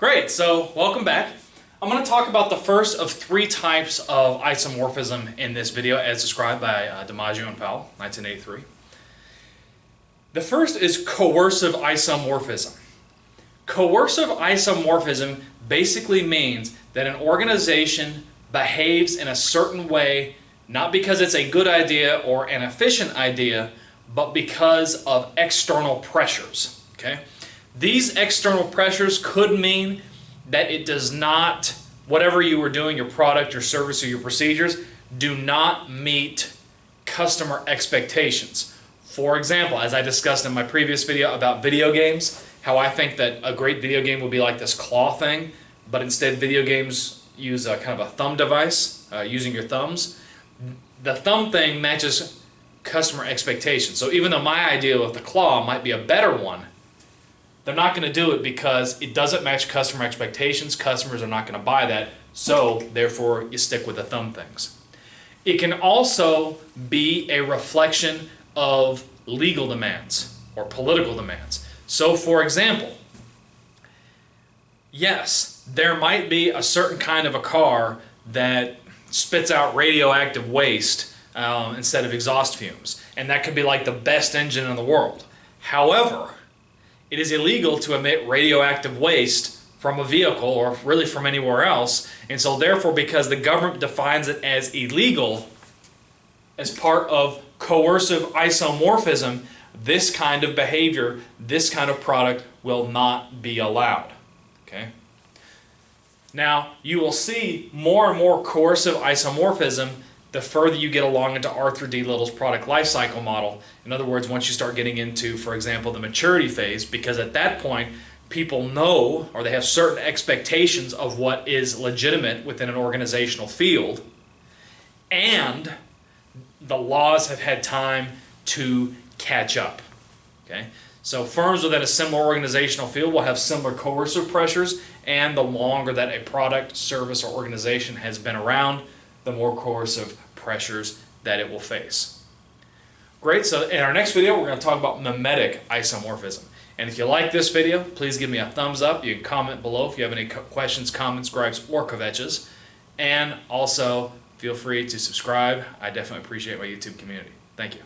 Great, so welcome back. I'm going to talk about the first of three types of isomorphism in this video as described by DiMaggio and Powell, 1983. The first is coercive isomorphism. Coercive isomorphism basically means that an organization behaves in a certain way not because it's a good idea or an efficient idea, but because of external pressures. Okay? These external pressures could mean that it does not, whatever you were doing, your product, your service, or your procedures, do not meet customer expectations. For example, as I discussed in my previous video about video games, how I think that a great video game would be like this claw thing, but instead video games use a kind of a thumb device, using your thumbs. The thumb thing matches customer expectations. So even though my idea with the claw might be a better one, they're not going to do it because it doesn't match customer expectations. Customers are not going to buy that, so therefore you stick with the thumb things. It can also be a reflection of legal demands or political demands. So for example, yes, there might be a certain kind of a car that spits out radioactive waste instead of exhaust fumes, and that could be like the best engine in the world. However, it is illegal to emit radioactive waste from a vehicle or really from anywhere else, and so therefore, because the government defines it as illegal as part of coercive isomorphism, this kind of behavior, this kind of product will not be allowed. Okay? Now, you will see more and more coercive isomorphism the further you get along into Arthur D. Little's product life cycle model. In other words, once you start getting into, for example, the maturity phase, because at that point, people know or they have certain expectations of what is legitimate within an organizational field, and the laws have had time to catch up. Okay? So firms within a similar organizational field will have similar coercive pressures, and the longer that a product, service, or organization has been around, the more coercive pressures that it will face. Great, so in our next video we're going to talk about mimetic isomorphism. And if you like this video, please give me a thumbs up. You can comment below if you have any questions, comments, gripes, or kvetches. And also feel free to subscribe. I definitely appreciate my YouTube community. Thank you.